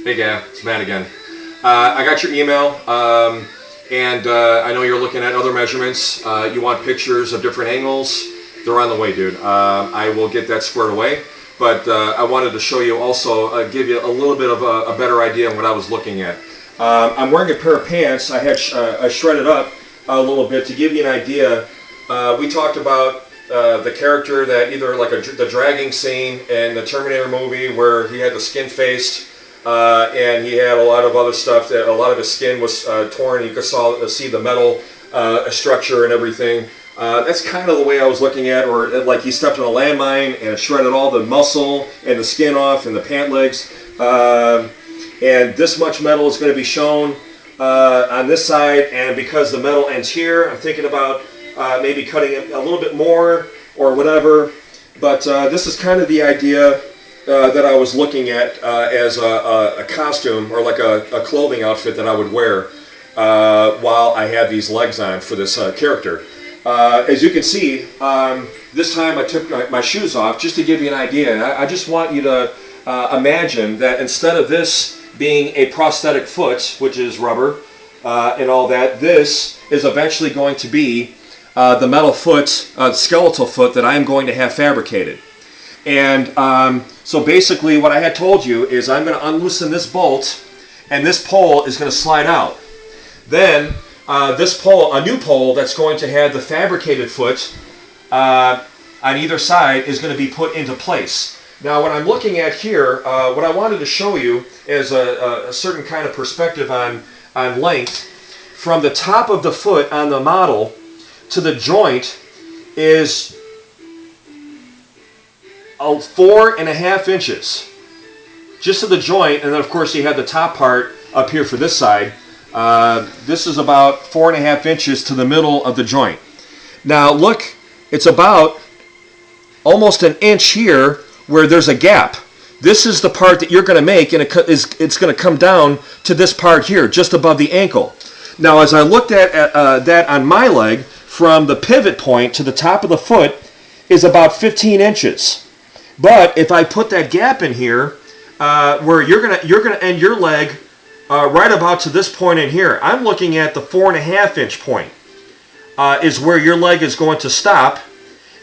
Hey Gav, it's Matt again. I got your email, and I know you're looking at other measurements. You want pictures of different angles. They're on the way, dude. I will get that squared away. But I wanted to show you also, give you a little bit of a better idea on what I was looking at. I'm wearing a pair of pants. I had I shredded up a little bit to give you an idea. We talked about the character that either like the dragging scene in the Terminator movie where he had the skin-faced and he had a lot of other stuff that a lot of his skin was torn. You could see the metal structure and everything. That's kind of the way I was looking at, or like he stepped on a landmine and shredded all the muscle and the skin off and the pant legs. And this much metal is going to be shown on this side, and because the metal ends here, I'm thinking about maybe cutting it a little bit more or whatever. But this is kind of the idea that I was looking at as a costume or like a clothing outfit that I would wear while I had these legs on for this character. As you can see, this time I took my shoes off just to give you an idea. And I just want you to imagine that instead of this being a prosthetic foot, which is rubber and all that, this is eventually going to be the metal foot, skeletal foot that I am going to have fabricated. And so basically what I had told you is I'm going to unloosen this bolt and this pole is going to slide out. Then this pole, a new pole that's going to have the fabricated foot on either side is going to be put into place. Now what I'm looking at here, what I wanted to show you is a certain kind of perspective on length. From the top of the foot on the model to the joint is 4.5 inches. Just to the joint, and then of course you have the top part up here for this side. This is about 4.5 inches to the middle of the joint. Now look, it's about almost an inch here where there's a gap. This is the part that you're going to make, and it's going to come down to this part here, just above the ankle. Now as I looked at that on my leg, from the pivot point to the top of the foot is about 15 inches. But if I put that gap in here, where you're gonna end your leg right about to this point in here, I'm looking at the 4.5 inch point is where your leg is going to stop.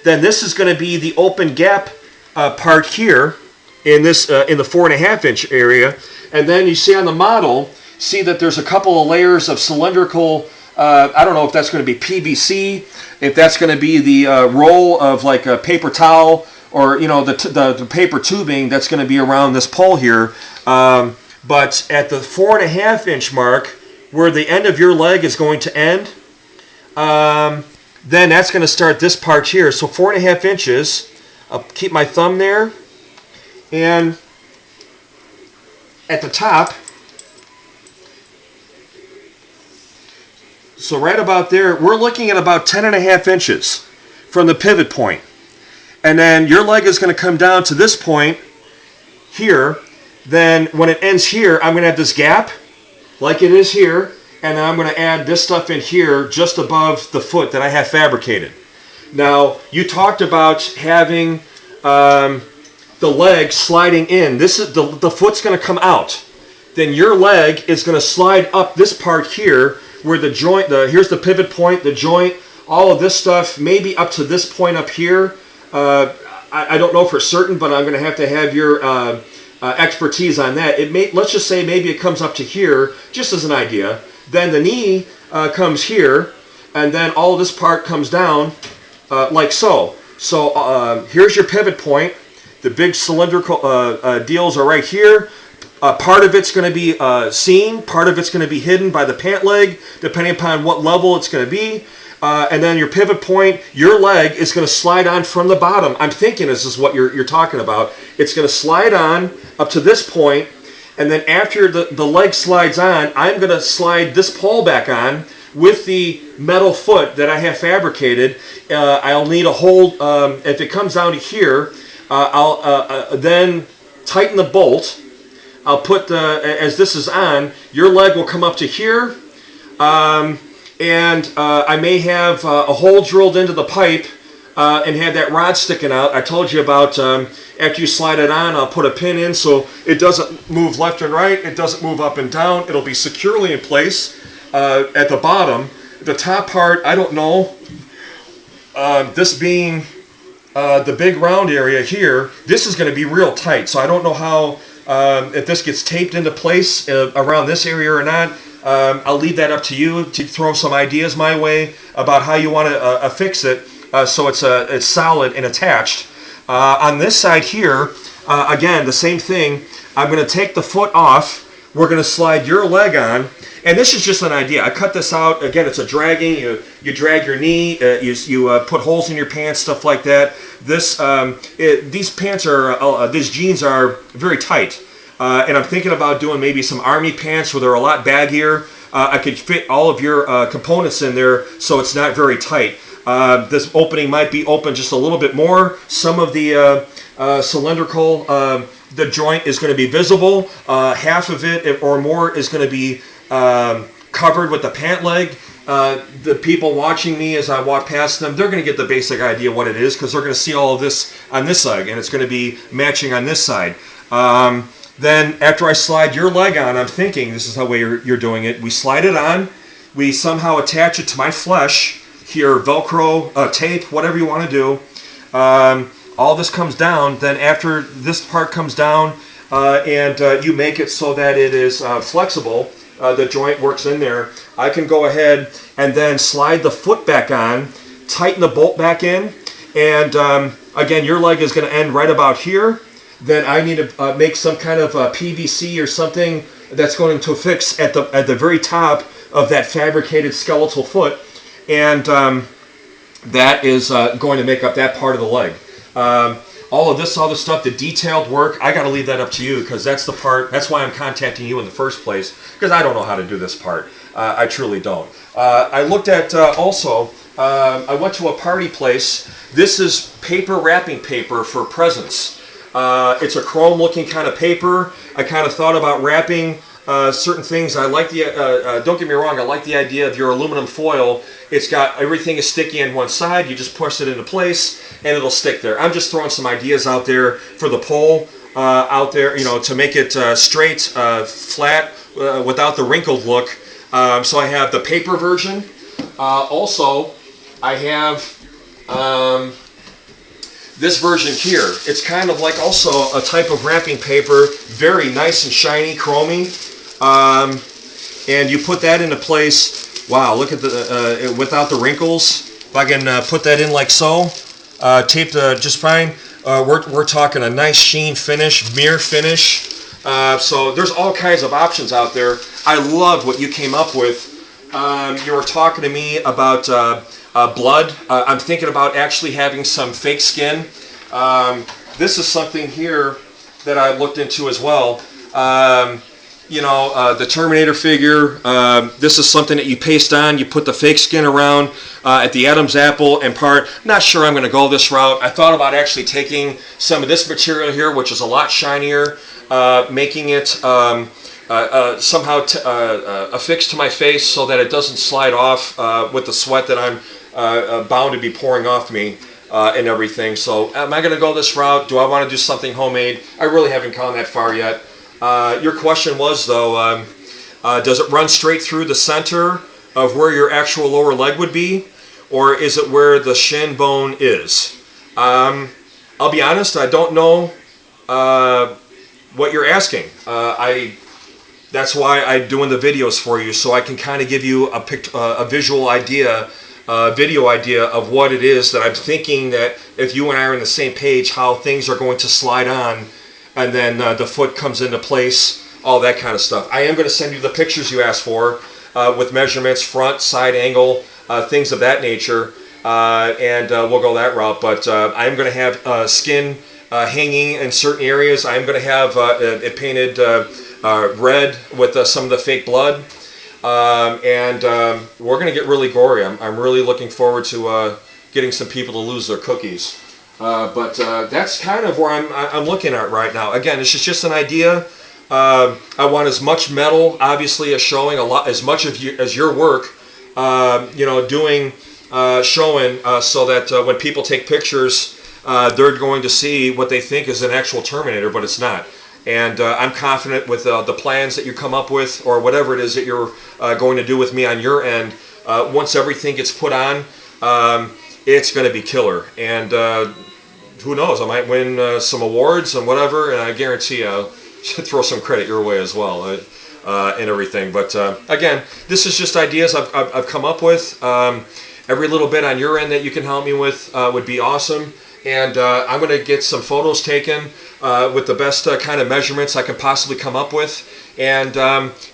Then this is going to be the open gap part here in this in the 4.5 inch area, and then you see on the model, see that there's a couple of layers of cylindrical. I don't know if that's going to be PVC, if that's going to be the roll of like a paper towel, or you know the paper tubing that's going to be around this pole here. But at the 4.5 inch mark, where the end of your leg is going to end, then that's going to start this part here. So 4.5 inches. I'll keep my thumb there, and at the top. So right about there, we're looking at about 10.5 inches from the pivot point. And then your leg is going to come down to this point here. Then when it ends here, I'm going to have this gap like it is here. And then I'm going to add this stuff in here just above the foot that I have fabricated. Now, you talked about having the leg sliding in. This is the foot's going to come out. Then your leg is going to slide up this part here, where the joint, here's the pivot point, the joint, all of this stuff, maybe up to this point up here. I don't know for certain, but I'm going to have your expertise on that. Let's just say maybe it comes up to here, just as an idea. Then the knee comes here, and then all this part comes down like so. So here's your pivot point. The big cylindrical deals are right here. Part of it's going to be seen, part of it's going to be hidden by the pant leg, depending upon what level it's going to be. And then your pivot point, your leg is going to slide on from the bottom. I'm thinking this is what you're talking about. It's going to slide on up to this point, and then after the leg slides on, I'm going to slide this pole back on with the metal foot that I have fabricated. I'll need a hold. If it comes down to here, I'll then tighten the bolt. I'll put as this is on, your leg will come up to here, and I may have a hole drilled into the pipe and had that rod sticking out. I told you about after you slide it on, I'll put a pin in so it doesn't move left and right, it doesn't move up and down. It'll be securely in place at the bottom. The top part, I don't know. This being the big round area here, this is going to be real tight, so I don't know how if this gets taped into place around this area or not. I'll leave that up to you to throw some ideas my way about how you want to affix it so it's solid and attached. On this side here, again, the same thing. I'm going to take the foot off. We're going to slide your leg on. And this is just an idea. I cut this out. Again, it's a dragging. You drag your knee. You put holes in your pants, stuff like that. These pants are, these jeans are very tight. And I'm thinking about doing maybe some army pants where they're a lot baggier. I could fit all of your components in there so it's not very tight. This opening might be open just a little bit more. Some of the cylindrical, the joint is going to be visible. Half of it or more is going to be covered with the pant leg. The people watching me as I walk past them, they're going to get the basic idea what it is because they're going to see all of this on this side and it's going to be matching on this side. Then after I slide your leg on, I'm thinking this is how you're doing it. We slide it on, we somehow attach it to my flesh here, Velcro, tape, whatever you want to do. All this comes down. Then after this part comes down and you make it so that it is flexible, the joint works in there, I can go ahead and then slide the foot back on, tighten the bolt back in, and again, your leg is going to end right about here. Then I need to make some kind of PVC or something that's going to fix at the very top of that fabricated skeletal foot, and that is going to make up that part of the leg. All of this other stuff, the detailed work, I got to leave that up to you because that's the part. That's why I'm contacting you in the first place because I don't know how to do this part. I truly don't. I looked at also. I went to a party place. This is paper wrapping paper for presents. It's a chrome-looking kind of paper. I kind of thought about wrapping certain things. I like the. Don't get me wrong. I like the idea of your aluminum foil. It's got everything is sticky on one side. You just push it into place, and it'll stick there. I'm just throwing some ideas out there for the pole out there. You know, to make it straight, flat, without the wrinkled look. So I have the paper version. Also, I have. This version here, it's kind of like also a type of wrapping paper, very nice and shiny, chromy, and you put that into place. Wow, look at the without the wrinkles. If I can put that in like so, taped just fine. We're talking a nice sheen finish, mirror finish. So there's all kinds of options out there. I love what you came up with. You were talking to me about blood. I'm thinking about actually having some fake skin. This is something here that I looked into as well. The Terminator figure. This is something that you paste on. You put the fake skin around at the Adam's apple and part. Not sure I'm going to go this route. I thought about actually taking some of this material here, which is a lot shinier, making it somehow affixed to my face so that it doesn't slide off with the sweat that I'm bound to be pouring off me and everything. So am I going to go this route? Do I want to do something homemade? I really haven't gone that far yet. Your question was, though, does it run straight through the center of where your actual lower leg would be? Or is it where the shin bone is? I'll be honest, I don't know what you're asking. That's why I'm doing the videos for you, so I can kind of give you a visual idea, video idea of what it is that I'm thinking that if you and I are on the same page, how things are going to slide on, and then the foot comes into place, all that kind of stuff. I am going to send you the pictures you asked for with measurements, front, side angle, things of that nature, and we'll go that route. But I am going to have skin hanging in certain areas. I am going to have it painted red with some of the fake blood, and we're going to get really gory. I'm really looking forward to getting some people to lose their cookies. But that's kind of where I'm looking at right now. Again, this is just an idea. I want as much metal, obviously, as showing a lot, as much of as your work. Doing showing so that when people take pictures, they're going to see what they think is an actual Terminator, but it's not. And I'm confident with the plans that you come up with, or whatever it is that you're going to do with me on your end. Once everything gets put on, it's going to be killer. And who knows, I might win some awards and whatever, and I guarantee I'll throw some credit your way as well and everything. But again, this is just ideas I've come up with. Every little bit on your end that you can help me with would be awesome. And I'm going to get some photos taken with the best kind of measurements I can possibly come up with. And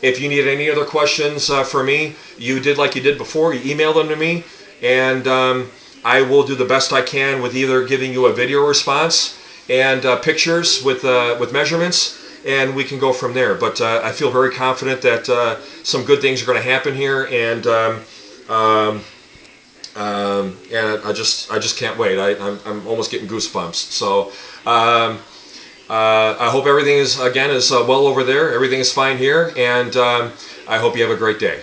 if you need any other questions for me, you did like you did before, you email them to me, and I will do the best I can with either giving you a video response and pictures with measurements, and we can go from there. But I feel very confident that some good things are going to happen here, and I just can't wait. I'm almost getting goosebumps. So I hope everything is well over there. Everything is fine here, and I hope you have a great day.